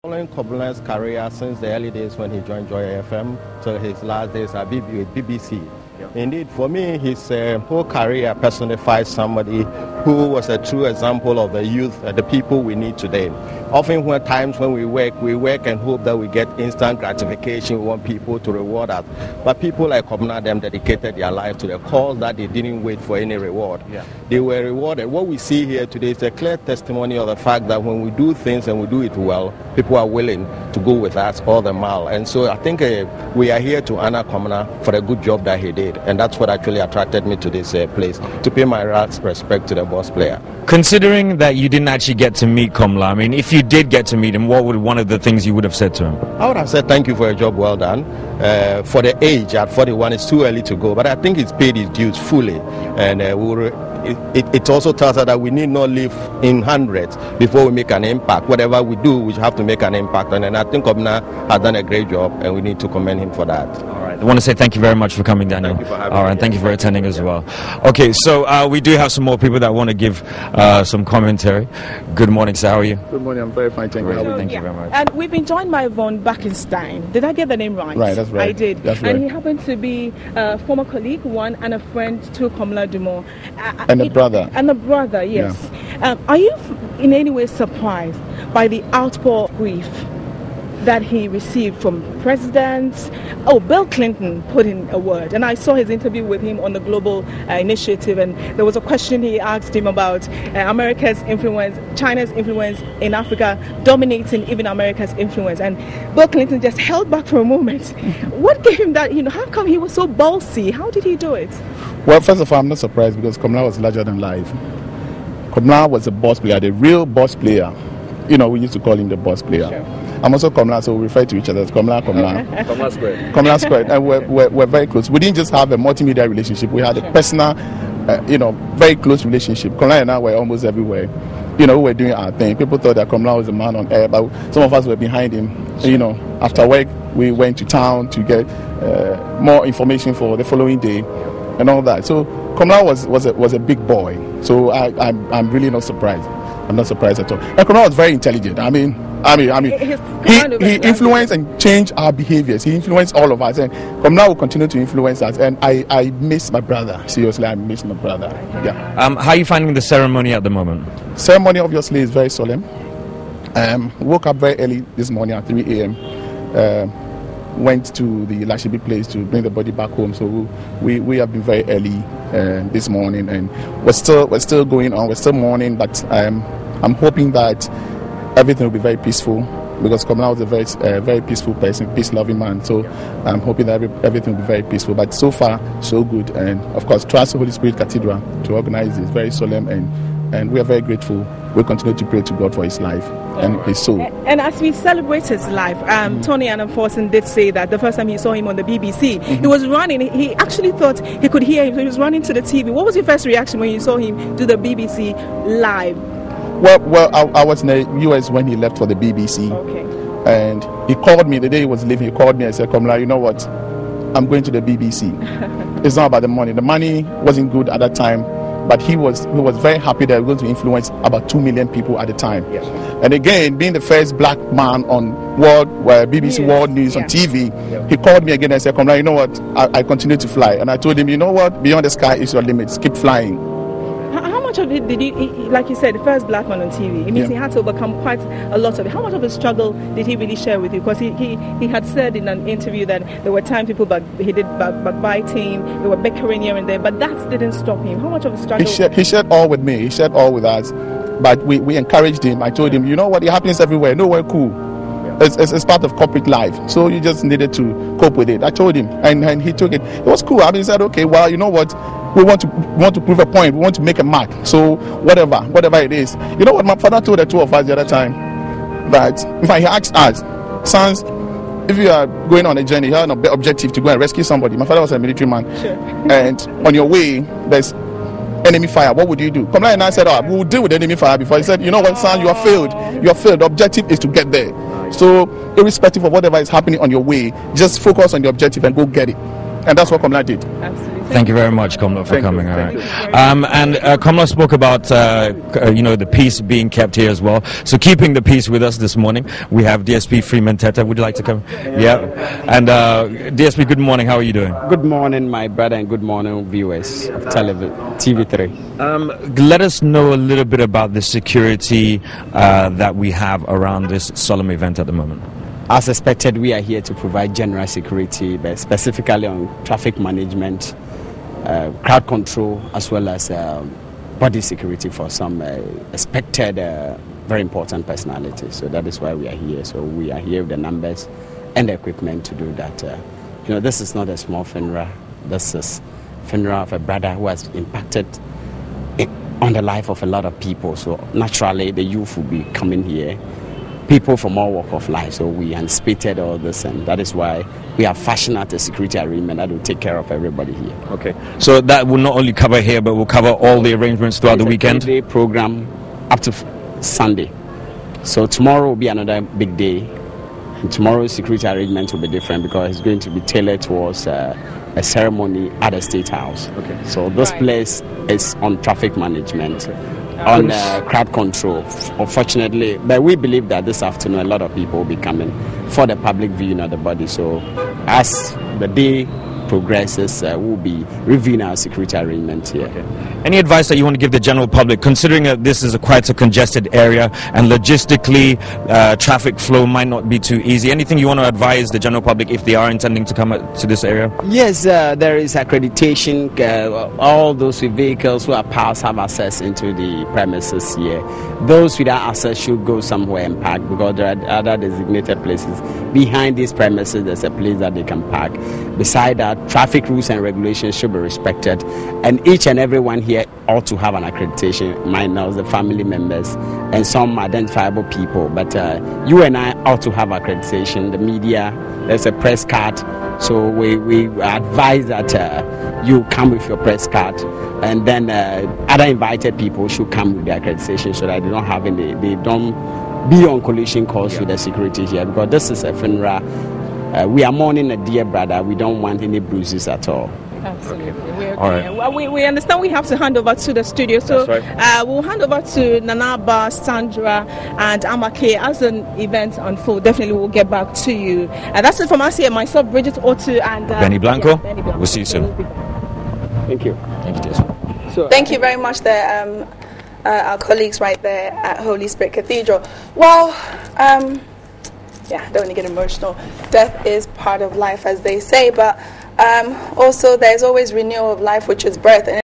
Following Komla's career since the early days when he joined Joy FM to his last days at BBC. Yep. Indeed, for me, his whole career personifies somebody who was a true example of the youth, the people we need today. Often when times when we work and hope that we get instant gratification. We want people to reward us. But people like Komla, them dedicated their life to the cause that they didn't wait for any reward. Yeah. They were rewarded. What we see here today is a clear testimony of the fact that when we do things and we do it well, people are willing to go with us all the mile. And so I think we are here to honor Komla for the good job that he did. And that's what actually attracted me to this place, to pay my respect to the boss player. Considering that you didn't actually get to meet Komla, I mean, if you did get to meet him, what would one of the things you would have said to him? I would have said thank you for your job well done. For the age, at 41, it's too early to go, but I think he's paid his dues fully. And it also tells us that we need not live in hundreds before we make an impact. Whatever we do, we have to make an impact. And I think Komla has done a great job, and we need to commend him for that. All right. I want to say thank you very much for coming, Daniel. Thank you for having me. All right, thank you for attending as well. Okay, so we do have some more people that want to give some commentary. Good morning, sir. How are you? Good morning. I'm very fine, thank you. Thank you very much. And we've been joined by Von Backenstein. Did I get the name right? Right, that's right. I did. That's right. And he happened to be a former colleague, one, and a friend to Komla Dumor. And a brother. And a brother, yes. Yeah. Are you in any way surprised by the outpour of grief that he received from presidents? Bill Clinton put in a word, and I saw his interview with him on the Global Initiative, and there was a question he asked him about America's influence, China's influence in Africa, dominating even America's influence, and Bill Clinton just held back for a moment. What gave him that, how come he was so ballsy? How did he do it? Well, first of all, I'm not surprised because Komla was larger than life. Komla was a boss player, the real boss player. We used to call him the boss player. Sure. I'm also Komla, so we refer to each other as Komla. Komla squared. Komla squared. And we're very close. We didn't just have a multimedia relationship. We had a personal, very close relationship. Komla and I were almost everywhere. We were doing our thing. People thought that Komla was a man on air, but some of us were behind him. After work, we went to town to get more information for the following day and all that. So Komla was a big boy. So I'm really not surprised. I'm not surprised at all. And Komla was very intelligent. He influenced and changed our behaviors. He influenced all of us, and Komla will continue to influence us. And I miss my brother. Seriously, I miss my brother. Yeah. How are you finding the ceremony at the moment? Ceremony obviously is very solemn. Woke up very early this morning at 3 a.m. Went to the Lashibi place to bring the body back home. So we have been very early this morning, and we're still going on. We're still mourning, but I'm hoping that everything will be very peaceful because Komla was a very peaceful person, peace-loving man. So I'm hoping that everything will be very peaceful. But so far, so good. And of course, trust the Holy Spirit Cathedral to organize this. Very solemn, and we are very grateful. We'll continue to pray to God for his life and his soul. And as we celebrate his life, Tony Annan-Forson did say that the first time he saw him on the BBC, he was running. He actually thought he could hear him, so he was running to the TV. What was your first reaction when you saw him do the BBC live? Well, I was in the US when he left for the BBC. Okay. And he called me the day he was leaving. He called me and said, Komla, you know what? I'm going to the BBC. It's not about the money. The money wasn't good at that time, but he was very happy that he was going to influence about 2 million people at the time. Yes. And again, being the first black man on BBC World News on TV, he called me again and said, Komla, you know what? I continue to fly. And I told him, you know what? Beyond the sky is your limits. Keep flying. How much of it did he, like you said, the first black man on TV, it means he had to overcome quite a lot of it. How much of a struggle did he really share with you? Because he had said in an interview that there were times he did backbiting, they were bickering here and there, but that didn't stop him. How much of a struggle? He shared all with me. He shared all with us. But we encouraged him. I told him, you know what? It happens everywhere. Nowhere cool. It's part of corporate life. So you just needed to cope with it. I told him, and he took it. It was cool. He said, okay, well, you know what? We want to prove a point. We want to make a mark. So whatever it is. You know what my father told the two of us the other time? That in fact he asked us, sons, if you are going on a journey, you have an objective to go and rescue somebody. My father was a military man. Sure. And on your way, there's enemy fire. What would you do? Komla and I said, we will deal with enemy fire before. He said, you know what, son, you are failed. You are failed. The objective is to get there. So irrespective of whatever is happening on your way, just focus on the objective and go get it. And that's what Komla did. Absolutely. Thank you very much, Komla, for coming. All right. And Komla spoke about the peace being kept here as well. So keeping the peace with us this morning, we have DSP Freeman Teta. Would you like to come? Yeah. And DSP, good morning. How are you doing? Good morning, my brother, and good morning, viewers of TV3. Let us know a little bit about the security that we have around this solemn event at the moment. As expected, we are here to provide general security, but specifically on traffic management, crowd control, as well as body security for some expected very important personalities. So that is why we are here. So we are here with the numbers and the equipment to do that. This is not a small funeral. This is funeral of a brother who has impacted on the life of a lot of people. So naturally, the youth will be coming here. People from all walks of life, so we anticipated all this, and that is why we have fashioned out a security arrangement that will take care of everybody here. Okay, so that will not only cover here, but will cover all the arrangements throughout the weekend? It's a 3-day program up to Sunday. So tomorrow will be another big day, and tomorrow's security arrangement will be different because it's going to be tailored towards a ceremony at the State House. Okay. So this place is on traffic management. On crowd control, unfortunately, but we believe that this afternoon a lot of people will be coming for the public viewing of the body. So as the day progresses, we'll be reviewing our security arrangements here. Okay. Any advice that you want to give the general public, considering that this is quite a congested area and logistically traffic flow might not be too easy? Anything you want to advise the general public if they are intending to come to this area? Yes, there is accreditation. All those with vehicles who are passed have access into the premises here. Those without access should go somewhere and park because there are other designated places. Behind these premises, there's a place that they can park. Beside that, traffic rules and regulations should be respected, and each and every one here ought to have an accreditation. Minors, the family members, and some identifiable people. But you and I ought to have accreditation. The media, there's a press card, so we advise that you come with your press card, and then other invited people should come with their accreditation so that they don't be on collision course with the security here, because this is a funeral. We are mourning a dear brother. We don't want any bruises at all. Absolutely. Okay. All right. Well, we understand we have to hand over to the studio. So we'll hand over to Nanaba, Sandra, and Amake as an event unfolds. Definitely we'll get back to you. That's it from us here. Myself, Bridget Otu, and Benny Blanco. Benny Blanco. We'll see you soon. Thank you. Thank you, Desmond. So, thank you very much there, our colleagues right there at Holy Spirit Cathedral. Well, don't want to get emotional. Death is part of life, as they say, but also there's always renewal of life, which is birth. And